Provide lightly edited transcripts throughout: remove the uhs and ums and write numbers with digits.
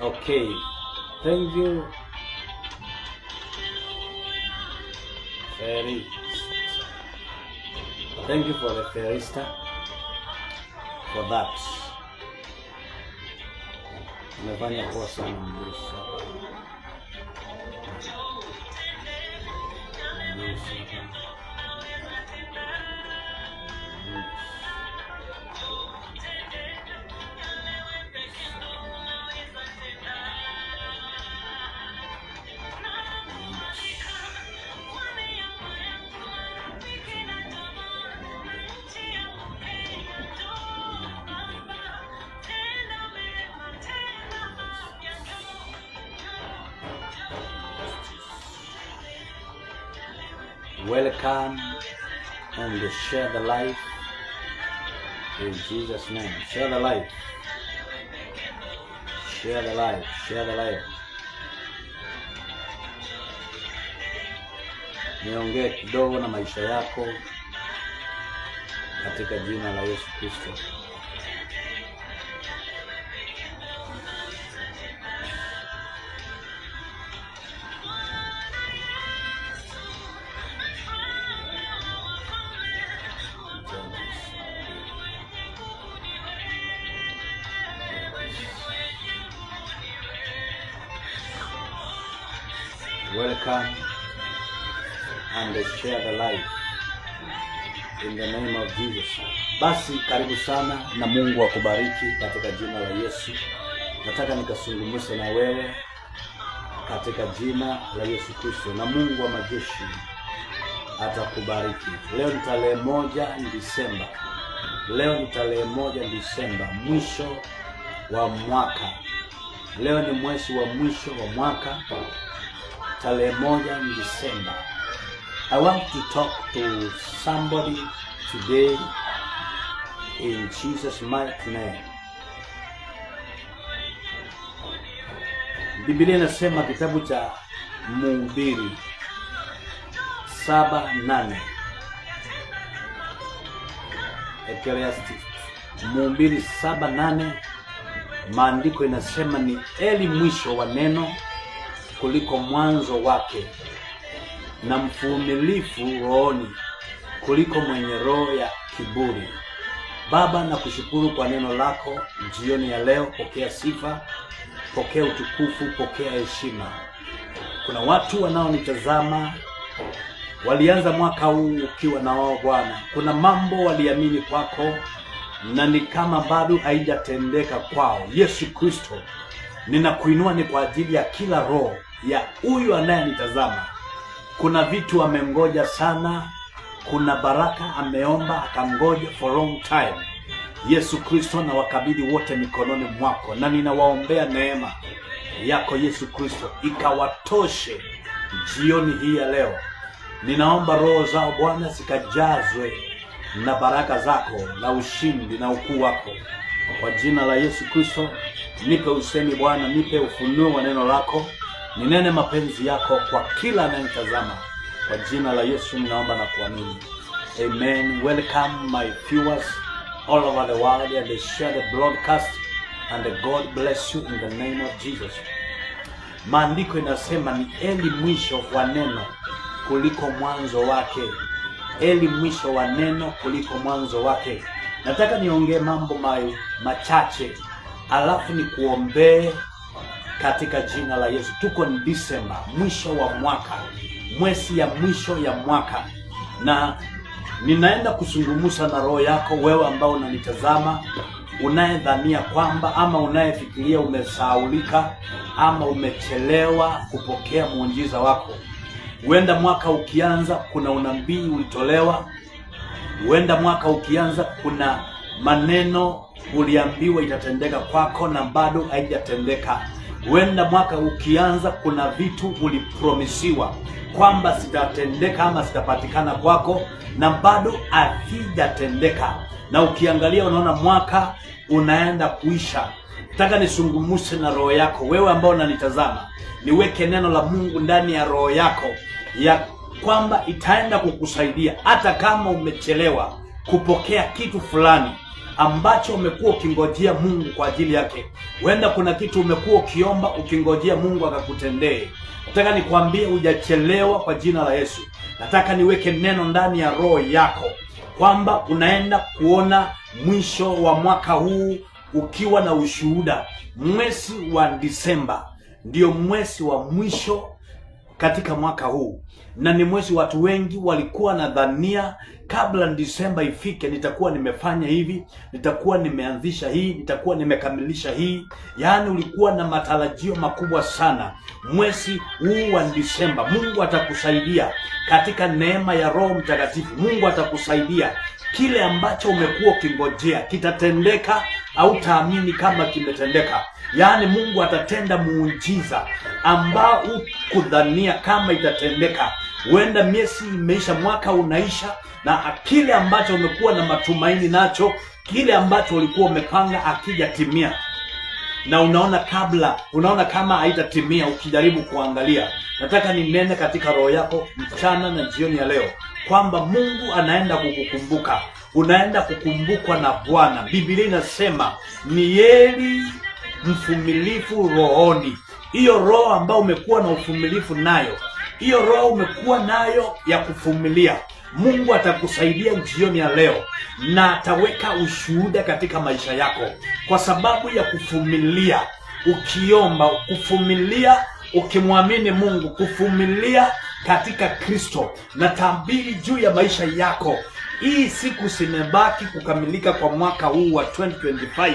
Okay, thank you very. Thank you for the Ferista for that. Umefanya poa sana mlisha. Welcome and share the life in Jesus' name. Share the life. Share the life. Share the life. Niongee kidogo na maisha yako katika jina la Yesu Kristo. Welcome and share the life in the name of Jesus. Basi karibu sana na Mungu akubariki katika jina la Yesu. Nataka nikazungumze na wewe katika jina la Yesu Kristo, na Mungu wa majeshi atakubariki. Leo ni tarehe 1 Disemba. Leo ni tarehe 1 Disemba, mwisho wa mwaka. Leo ni mwezi wa mwisho wa mwaka. Tarehe 1 Disemba. I want to talk to somebody today in Jesus' mighty name. Biblia inasema kitabu cha Mhubiri 7:8. Ecclesiastes Mhubiri 7:8, maandiko inasema ni heri mwisho wa neno kuliko mwanzo wake, na mvumilivu rohoni kuliko mwenye roho ya kiburi. Baba, nakushukuru kwa neno lako jioni ya leo. Pokea sifa, pokea utukufu, pokea heshima. Kuna watu wanaonitazama walianza mwaka huu ukiwa na wao Bwana. Kuna mambo waliamini kwako na ni kama bado haijatendeka kwao. Yesu Kristo, ninakuinua ni kwa ajili ya kila roho ya huyu anayenitazama. Kuna vitu amengoja sana, kuna baraka ameomba akangoja for long time. Yesu Kristo, na wakabidhi wote mikononi mwako, na ninawaombea neema yako Yesu Kristo ikawatoshe jioni hii ya leo. Ninaomba roho zao Bwana zikajazwe na baraka zako na ushindi na ukuu wako. Kwa jina la Yesu Kristo, nipe usemi Bwana, nipe ufunuo wa neno lako. Ninene mapenzi yako kwa kila anayetazama. Kwa jina la Yesu ninaomba na kuamini. Amen. Welcome my viewers all over the world, and share the broadcast, and God bless you in the name of Jesus. Maandiko inasema ni heri mwisho wa neno kuliko mwanzo wake. Heri mwisho wa neno kuliko mwanzo wake. Nataka niongee mambo machache alafu nikuombee katika jina la Yesu. Tuko ni Disemba, mwisho wa mwaka, mwezi ya mwisho ya mwaka, na ninaenda kuzungumza na roho yako wewe ambao unanitazama, unayedhania kwamba ama unayefikiria umesahaulika ama umechelewa kupokea muujiza wako. Huenda mwaka ukianza kuna unabii ulitolewa. Huenda mwaka ukianza kuna maneno uliambiwa itatendeka kwako na bado haijatendeka. Huenda mwaka ukianza kuna vitu ulipromisiwa kwamba zitatendeka ama zitapatikana kwako na bado havijatendeka. Na ukiangalia unaona mwaka unaenda kuisha. Nataka nisungumuse na roho yako wewe ambao unanitazama. Niweke neno la Mungu ndani ya roho yako ya kwamba itaenda kukusaidia hata kama umechelewa. kupokea kitu fulani ambacho umekuwa ukingojea Mungu kwa ajili yake. Huenda kuna kitu umekuwa ukiomba ukingojea Mungu akakutendee. Nataka nikwambie hujachelewa kwa jina la Yesu. Nataka niweke neno ndani ya roho yako kwamba unaenda kuona mwisho wa mwaka huu ukiwa na ushuhuda. Mwezi wa Disemba ndio mwezi wa mwisho katika mwaka huu, na ni mwezi watu wengi walikuwa nadhania kabla Disemba ifike nitakuwa nimefanya hivi, nitakuwa nimeanzisha hii, nitakuwa nimekamilisha hii. Yaani ulikuwa na matarajio makubwa sana. Mwezi huu wa Disemba Mungu atakusaidia katika neema ya Roho Mtakatifu. Mungu atakusaidia. Kile ambacho umekuwa ukingojea kitatendeka, au taamini kama kimetendeka. Yaani Mungu atatenda muujiza ambao ukudhania kama itatendeka. Huenda miezi imeisha, mwaka unaisha, na kile ambacho umekuwa na matumaini nacho, kile ambacho ulikuwa umepanga akijatimia, na unaona kama haitatimia. Ukijaribu kuangalia, nataka ninene katika roho yako mchana na jioni ya leo kwamba Mungu anaenda kukukumbuka. Unaenda kukumbukwa na Bwana. Biblia inasema ni heri mvumilivu rohoni. Hiyo roho ambayo umekuwa na uvumilivu nayo, hiyo roho umekuwa nayo ya kuvumilia, Mungu atakusaidia jioni ya leo, na ataweka ushuhuda katika maisha yako kwa sababu ya kuvumilia. Ukiomba, kuvumilia ukimwamini Mungu, kuvumilia katika Kristo, na tabiri juu ya maisha yako. Hii siku zimebaki kukamilika kwa mwaka huu wa 2025.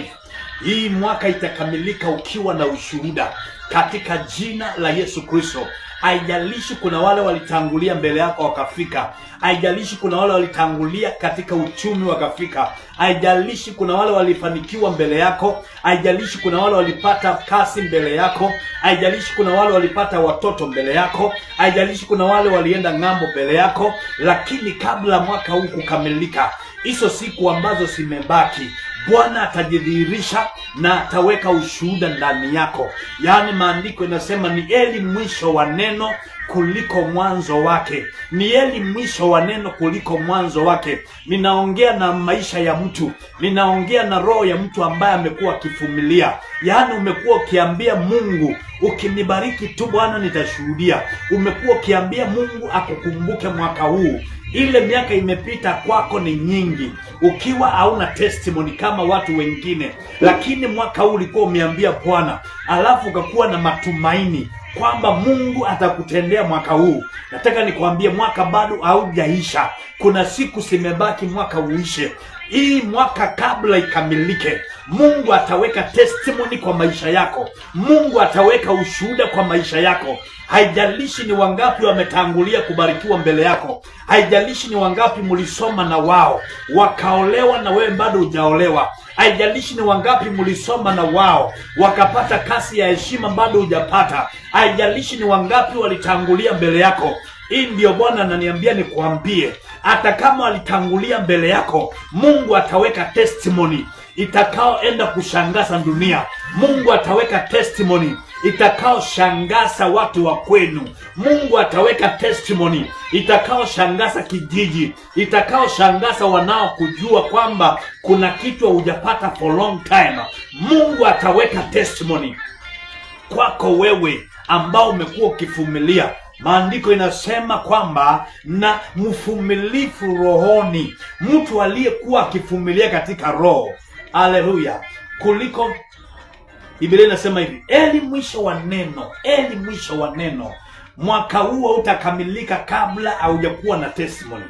Hii mwaka itakamilika ukiwa na ushuhuda katika jina la Yesu Kristo. Haijalishi kuna wale walitangulia mbele yako wakafika. Haijalishi kuna wale walitangulia katika uchumi wakafika. Haijalishi kuna wale walifanikiwa mbele yako. Haijalishi kuna wale walipata kazi mbele yako. Haijalishi kuna wale walipata watoto mbele yako. Haijalishi kuna wale walienda ng'ambo mbele yako. Lakini kabla mwaka huu kukamilika, hizo siku ambazo zimebaki, Bwana atajidhihirisha na ataweka ushuhuda ndani yako. Yaani maandiko inasema ni heri mwisho wa neno kuliko mwanzo wake. Ni heri mwisho wa neno kuliko mwanzo wake. Ninaongea na maisha ya mtu. Ninaongea na roho ya mtu ambaye amekuwa akivumilia. Yaani umekuwa ukiambia Mungu, ukinibariki tu Bwana nitashuhudia. Umekuwa ukiambia Mungu akukumbuke mwaka huu. Ile miaka imepita kwako ni nyingi, ukiwa hauna testimony kama watu wengine, lakini mwaka huu ulikuwa umeambia Bwana, alafu ukakuwa na matumaini kwamba Mungu atakutendea mwaka huu. Nataka nikwambie mwaka bado haujaisha. Kuna siku zimebaki mwaka uishe. Hii mwaka kabla ikamilike, Mungu ataweka testimony kwa maisha yako. Mungu ataweka ushuhuda kwa maisha yako. Haijalishi ni wangapi wametangulia kubarikiwa mbele yako. Haijalishi ni wangapi mlisoma na wao wakaolewa na wewe bado hujaolewa. Haijalishi ni wangapi mlisoma na wao wakapata kazi ya heshima bado hujapata. Haijalishi ni wangapi walitangulia mbele yako. Hii ndio Bwana ananiambia nikwambie, hata kama walitangulia mbele yako, Mungu ataweka testimony itakaoenda kushangaza dunia. Mungu ataweka testimony itakaoshangaza watu wa kwenu. Mungu ataweka testimony itakaoshangaza kijiji, itakaoshangaza wanaokujua kwamba kuna kitu hujapata for long time. Mungu ataweka testimony kwako wewe ambao umekuwa ukivumilia. Maandiko inasema kwamba na mvumilivu rohoni, mtu aliyekuwa akivumilia katika roho, haleluya, kuliko, Biblia inasema hivi, heri mwisho wa neno, heri mwisho wa neno. Mwaka huu utakamilika kabla haujakuwa na testimony.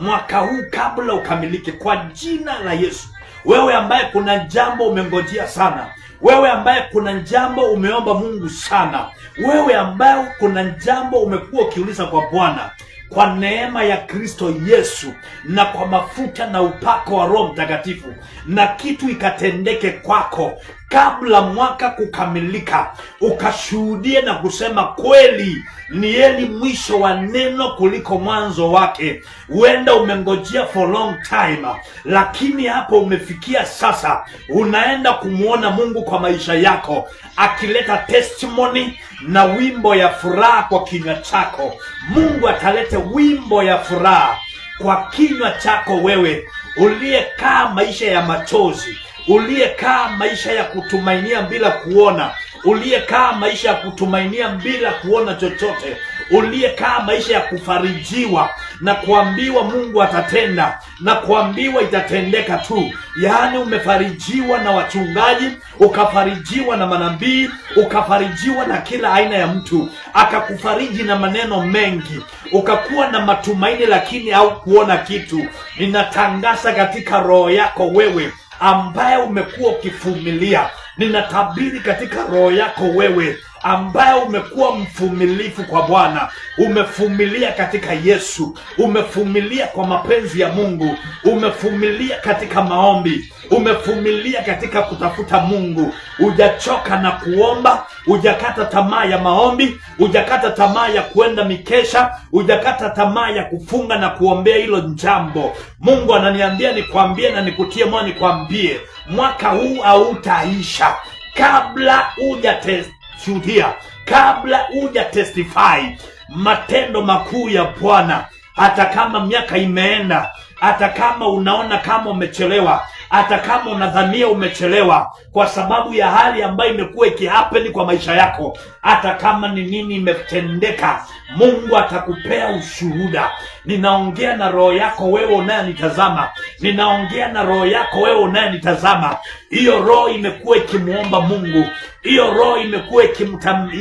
Mwaka huu kabla ukamilike kwa jina la Yesu. Wewe ambaye kuna jambo umengojea sana, wewe ambaye kuna jambo umeomba Mungu sana, wewe ambaye kuna jambo umekuwa ukiuliza kwa Bwana, kwa neema ya Kristo Yesu na kwa mafuta na upako wa Roho Mtakatifu, na kitu ikatendeke kwako kabla mwaka kukamilika, ukashuhudie na kusema kweli ni heri mwisho wa neno kuliko mwanzo wake. Huenda umengojea for long time, lakini hapo umefikia sasa. Unaenda kumuona Mungu kwa maisha yako akileta testimony na wimbo ya furaha kwa kinywa chako. Mungu atalete wimbo ya furaha kwa kinywa chako wewe uliyekaa maisha ya machozi, uliyekaa maisha ya kutumainia bila kuona, uliyekaa maisha ya kutumainia bila kuona chochote, uliyekaa maisha ya kufarijiwa na kuambiwa Mungu atatenda na kuambiwa itatendeka tu. Yaani umefarijiwa na wachungaji, ukafarijiwa na manabii, ukafarijiwa na kila aina ya mtu, akakufariji na maneno mengi, ukakuwa na matumaini lakini haukuona kitu. Ninatangaza katika roho yako wewe ambaye umekuwa ukivumilia, ninatabiri katika roho yako wewe ambaye umekuwa mvumilivu kwa Bwana, umevumilia katika Yesu, umevumilia kwa mapenzi ya Mungu, umevumilia katika maombi, umevumilia katika kutafuta Mungu, hujachoka na kuomba, hujakata tamaa ya maombi, hujakata tamaa ya kuenda mikesha, hujakata tamaa ya kufunga na kuombea hilo jambo. Mungu ananiambia nikwambie na nikutie moyo nikwambie, mwaka huu hautaisha kabla hujashuhudia, kabla huja testify matendo makuu ya Bwana. Hata kama miaka imeenda, hata kama unaona kama umechelewa, hata kama unadhania umechelewa kwa sababu ya hali ambayo imekuwa ikihappen kwa maisha yako, hata kama ni nini imetendeka, Mungu atakupea ushuhuda. Ninaongea na roho yako wewe unayenitazama, ninaongea na roho yako wewe unayenitazama. Hiyo roho imekuwa ikimuomba Mungu, hiyo roho imekuwa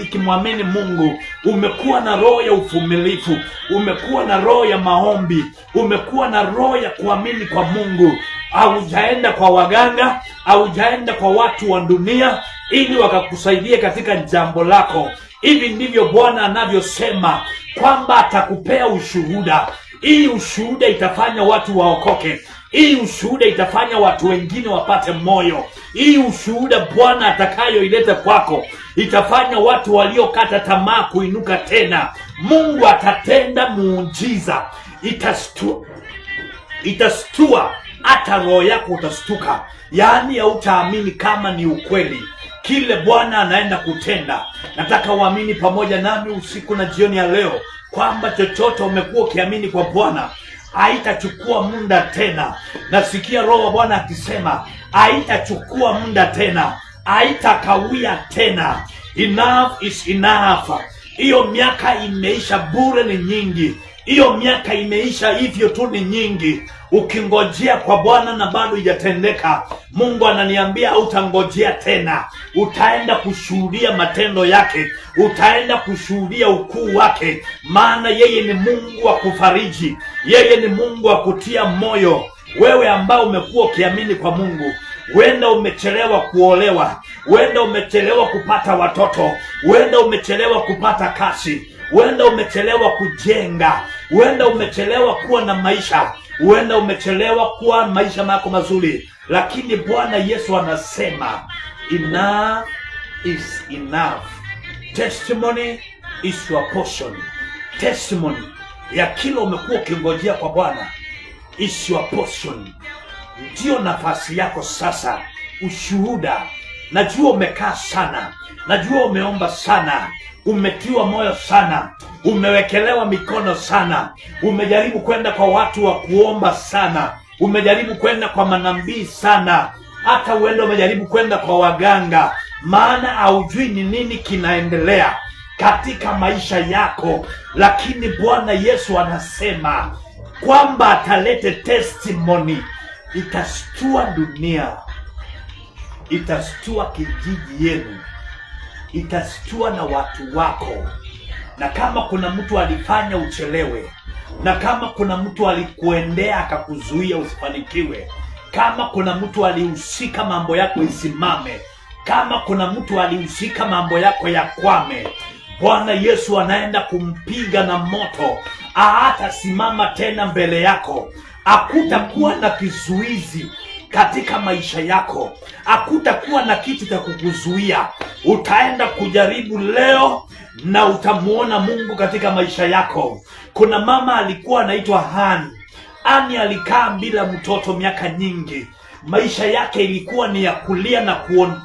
ikimwamini Mungu. Umekuwa na roho ya uvumilivu, umekuwa na roho ya maombi, umekuwa na roho ya kuamini kwa Mungu. Haujaenda kwa waganga, haujaenda kwa watu wa dunia ili wakakusaidia katika jambo lako. Hivi ndivyo Bwana anavyosema kwamba atakupea ushuhuda. Hii ushuhuda itafanya watu waokoke. Hii ushuhuda itafanya watu wengine wapate moyo. Hii ushuhuda Bwana atakayoileta kwako itafanya watu waliokata tamaa kuinuka tena. Mungu atatenda muujiza. Itastua hata roho yako, utastuka. Yaani hautaamini kama ni ukweli kile Bwana anaenda kutenda. Nataka uamini pamoja nami usiku na jioni ya leo kwamba chochote umekuwa ukiamini kwa Bwana haitachukua muda tena. Nasikia roho wa Bwana akisema haitachukua muda tena, haitakawia tena. Enough is enough. Hiyo miaka imeisha bure, ni nyingi. Hiyo miaka imeisha hivyo tu, ni nyingi. Ukingojea kwa Bwana na bado haijatendeka, Mungu ananiambia hautangojea tena. Utaenda kushuhudia matendo yake, utaenda kushuhudia ukuu wake, maana yeye ni Mungu wa kufariji, yeye ni Mungu wa kutia moyo. Wewe ambao umekuwa ukiamini kwa Mungu, huenda umechelewa kuolewa, huenda umechelewa kupata watoto, huenda umechelewa kupata kazi, huenda umechelewa kujenga, huenda umechelewa kuwa na maisha, huenda umechelewa kuwa maisha yako mazuri, lakini Bwana Yesu anasema enough is enough. Testimony is your portion. Testimony ya kile umekuwa ukingojea kwa Bwana is your portion. Ndio nafasi yako sasa. Ushuhuda. Najua umekaa sana, najua umeomba sana, umetiwa moyo sana, umewekelewa mikono sana, umejaribu kwenda kwa watu wa kuomba sana, umejaribu kwenda kwa manabii sana, hata uende umejaribu kwenda kwa waganga, maana haujui ni nini kinaendelea katika maisha yako. Lakini Bwana Yesu anasema kwamba atalete testimony. Itastua dunia, itastua kijiji yenu, itastua na watu wako. Na kama kuna mtu alifanya uchelewe, na kama kuna mtu alikuendea akakuzuia usifanikiwe, kama kuna mtu alihusika mambo yako isimame, kama kuna mtu alihusika mambo yako yakwame, Bwana Yesu anaenda kumpiga na moto. Hatasimama tena mbele yako. Hakutakuwa na kizuizi katika maisha yako, hakutakuwa na kitu cha kukuzuia. Utaenda kujaribu leo na utamuona Mungu katika maisha yako. Kuna mama alikuwa anaitwa Ani alikaa bila mtoto miaka nyingi. Maisha yake ilikuwa ni ya kulia na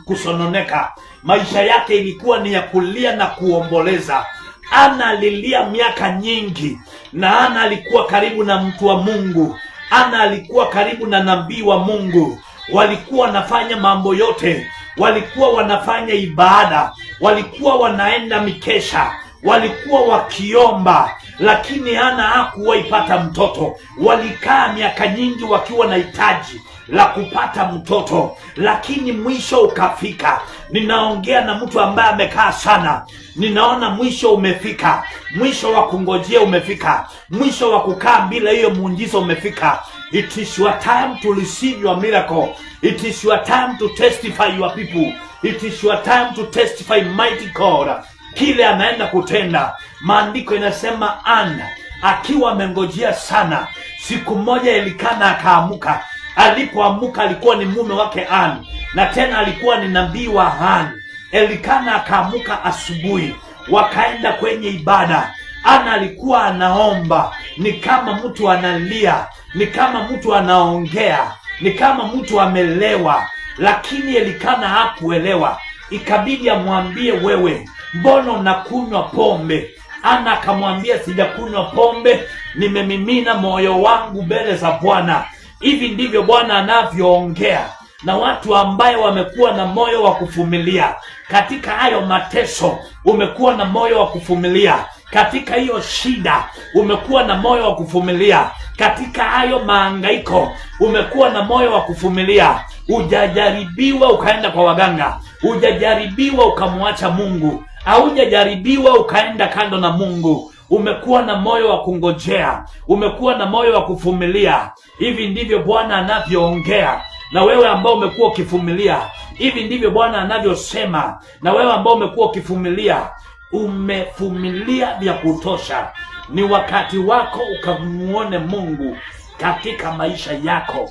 kusononeka. Maisha yake ilikuwa ni ya kulia na kuomboleza. Ana alilia miaka nyingi, na Ana alikuwa karibu na mtu wa Mungu. Ana alikuwa karibu na nabii wa Mungu, walikuwa wanafanya mambo yote, walikuwa wanafanya ibada, walikuwa wanaenda mikesha, walikuwa wakiomba, lakini Ana hakuwahi pata mtoto. Walikaa miaka nyingi wakiwa na hitaji la kupata mtoto, lakini mwisho ukafika. Ninaongea na mtu ambaye amekaa sana. Ninaona mwisho umefika, mwisho wa kungojea umefika, mwisho wa kukaa bila hiyo muujiza umefika. It is your time to receive your miracle. It is your time to testify your people. It is your time to testify mighty God, kile anaenda kutenda. Maandiko inasema Ana akiwa amengojea sana, siku moja Elikana akaamuka. Alipoamuka alikuwa ni mume wake Ana, na tena alikuwa ni nabii wa Ana. Elikana akaamuka asubuhi, wakaenda kwenye ibada. Ana alikuwa anaomba, ni kama mtu analia, ni kama mtu anaongea, ni kama mtu amelewa, lakini Elikana hakuelewa. Ikabidi amwambie, wewe mbona unakunywa pombe? Ana akamwambia, sijakunywa pombe, nimemimina moyo wangu mbele za Bwana. Hivi ndivyo Bwana anavyoongea na watu ambaye wamekuwa na moyo wa kuvumilia katika hayo mateso. Umekuwa na moyo wa kuvumilia katika hiyo shida, umekuwa na moyo wa kuvumilia katika hayo mahangaiko, umekuwa na moyo wa kuvumilia. Hujajaribiwa ukaenda kwa waganga, hujajaribiwa ukamwacha Mungu, haujajaribiwa ukaenda kando na Mungu. Umekuwa na moyo wa kungojea, umekuwa na moyo wa kuvumilia. Hivi ndivyo Bwana anavyoongea na wewe ambao umekuwa ukivumilia. Hivi ndivyo Bwana anavyosema na wewe ambao umekuwa ukivumilia. Umevumilia vya kutosha, ni wakati wako ukamuone Mungu katika maisha yako.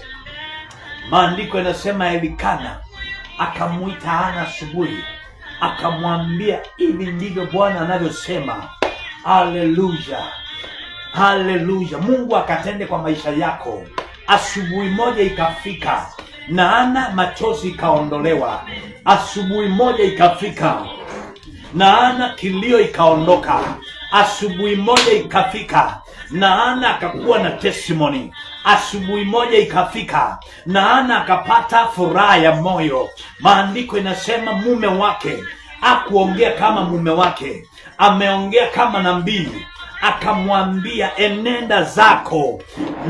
Maandiko yanasema Elikana akamuita Ana asubuhi, akamwambia, hivi ndivyo Bwana anavyosema. Haleluya, haleluya. Mungu akatende kwa maisha yako. Asubuhi moja ikafika na Ana machozi ikaondolewa. Asubuhi moja ikafika na Ana kilio ikaondoka. Asubuhi moja ikafika na Ana akakuwa na testimony. Asubuhi moja ikafika na Ana akapata furaha ya moyo. Maandiko inasema mume wake hakuongea kama mume wake, ameongea kama nabii. Akamwambia, enenda zako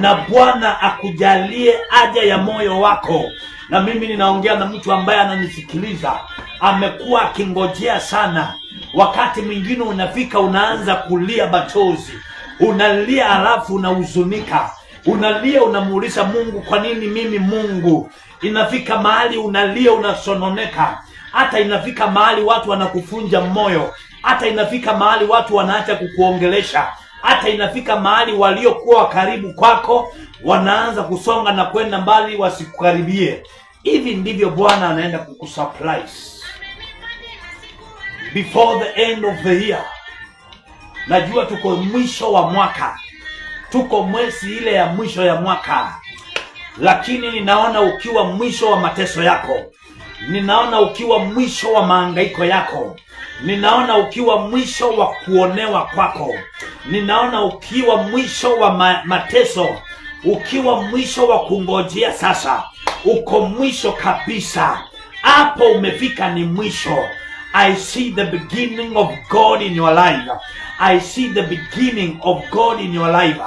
na Bwana akujalie haja ya moyo wako. Na mimi ninaongea na mtu ambaye ananisikiliza, amekuwa akingojea sana. Wakati mwingine unafika unaanza kulia machozi, unalia alafu unahuzunika, unalia unamuuliza Mungu, kwa nini mimi Mungu? Inafika mahali unalia unasononeka, hata inafika mahali watu wanakufunja moyo, hata inafika mahali watu wanaacha kukuongelesha, hata inafika mahali waliokuwa karibu kwako wanaanza kusonga na kwenda mbali wasikukaribie. Hivi ndivyo Bwana anaenda kukusurprise before the end of the year. Najua tuko mwisho wa mwaka, tuko mwezi ile ya mwisho ya mwaka, lakini ninaona ukiwa mwisho wa mateso yako, ninaona ukiwa mwisho wa mahangaiko yako, ninaona ukiwa mwisho wa kuonewa kwako, ninaona ukiwa mwisho wa mateso, ukiwa mwisho wa kungojea. Sasa uko mwisho kabisa, hapo umefika, ni mwisho. I see the beginning of God in your life. I see the beginning of God in your life.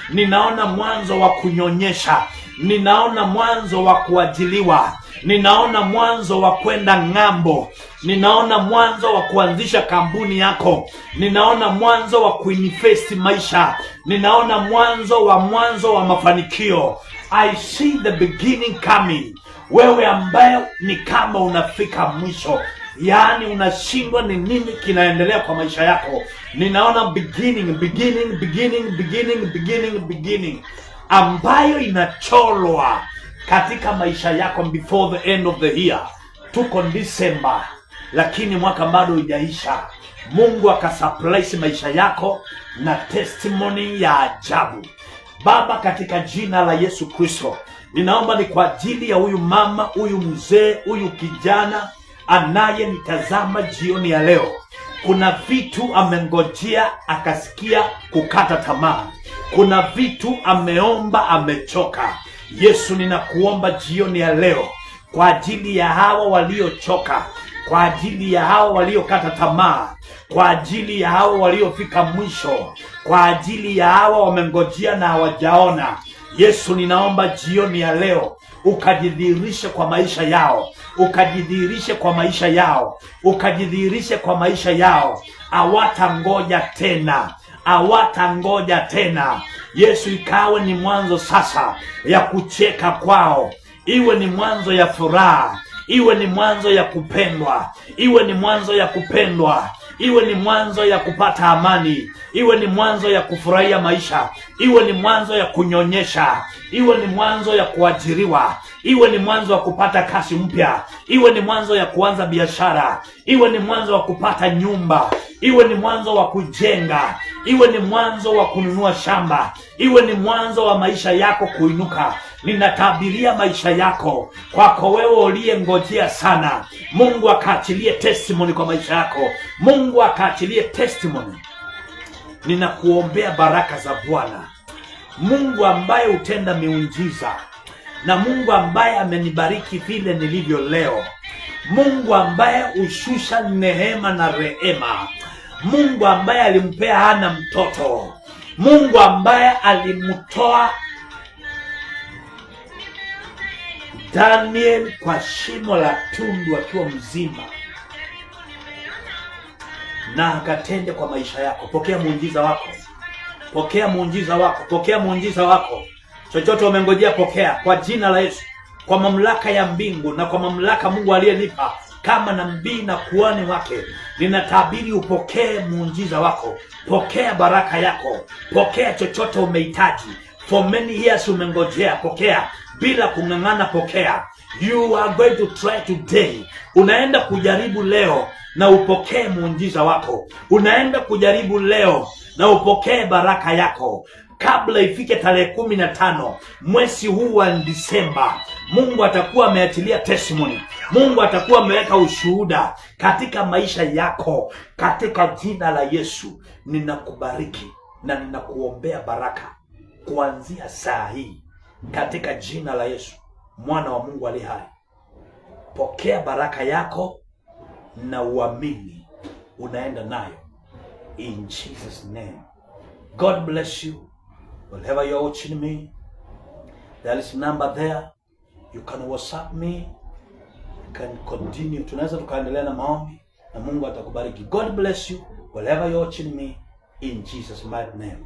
Ninaona mwanzo wa kunyonyesha, ninaona mwanzo wa kuajiliwa, ninaona mwanzo wa kwenda ng'ambo, ninaona mwanzo wa kuanzisha kampuni yako, ninaona mwanzo wa kuinvest maisha, ninaona mwanzo wa mafanikio. I see the beginning coming. Wewe ambaye ni kama unafika mwisho, yaani unashindwa ni nini kinaendelea kwa maisha yako, ninaona beginning ambayo inacholwa katika maisha yako before the end of the year. Tuko December, lakini mwaka bado hujaisha. Mungu akasurprise maisha yako na testimony ya ajabu. Baba, katika jina la Yesu Kristo, ninaomba ni kwa ajili ya huyu mama, huyu mzee, huyu kijana anaye nitazama jioni ya leo. Kuna vitu amengojea akasikia kukata tamaa. Kuna vitu ameomba amechoka. Yesu, ninakuomba jioni ya leo kwa ajili ya hawa waliochoka, kwa ajili ya hawa waliokata tamaa, kwa ajili ya hawa waliofika mwisho, kwa ajili ya hawa wamengojea na hawajaona. Yesu, ninaomba jioni ya leo ukajidhihirishe kwa maisha yao, ukajidhihirishe kwa maisha yao, ukajidhihirishe kwa maisha yao. Hawatangoja tena, hawatangoja tena. Yesu, ikawe ni mwanzo sasa ya kucheka kwao, iwe ni mwanzo ya furaha, iwe ni mwanzo ya kupendwa, iwe ni mwanzo ya kupendwa, iwe ni mwanzo ya kupata amani, iwe ni mwanzo ya kufurahia maisha, iwe ni mwanzo ya kunyonyesha, iwe ni mwanzo ya kuajiriwa, iwe ni mwanzo wa kupata kazi mpya, iwe ni mwanzo ya kuanza biashara, iwe ni mwanzo wa kupata nyumba, iwe ni mwanzo wa kujenga, iwe ni mwanzo wa kununua shamba, iwe ni mwanzo wa maisha yako kuinuka. Ninatabiria maisha yako kwako wewe uliyengojea sana. Mungu akaachilie testimony kwa maisha yako. Mungu akaachilie testimony. Ninakuombea baraka za Bwana. Mungu ambaye utenda miujiza, na Mungu ambaye amenibariki vile nilivyo leo, Mungu ambaye ushusha neema na rehema, Mungu ambaye alimpea Hana mtoto, Mungu ambaye alimtoa Daniel kwa shimo la tundu akiwa mzima, na akatende kwa maisha yako. Pokea muujiza wako. Pokea muujiza wako. Pokea muujiza wako. Chochote umengojea pokea kwa jina la Yesu. Kwa mamlaka ya mbingu na kwa mamlaka Mungu aliyenipa kama nabii na kuhani wake, ninatabiri upokee muujiza wako. Pokea baraka yako. Pokea chochote umehitaji. For many years umengojea, pokea. Bila kung'ang'ana, pokea. You are going to try today. Unaenda kujaribu leo na upokee muujiza wako. Unaenda kujaribu leo na upokee baraka yako. Kabla ifike tarehe 15 mwezi huu wa Disemba, Mungu atakuwa ameachilia testimony. Mungu atakuwa ameweka ushuhuda katika maisha yako. Katika jina la Yesu ninakubariki na ninakuombea baraka kuanzia saa hii. Katika jina la Yesu, mwana wa Mungu aliye hai. Pokea baraka yako na uamini unaenda nayo. In Jesus' name. God bless you. Wherever you're watching me, there is a number there. You can WhatsApp me. You can continue. Tunaweza tukaendelea na maombi na Mungu atakubariki. God bless you. Wherever you're watching me, in Jesus' mighty name.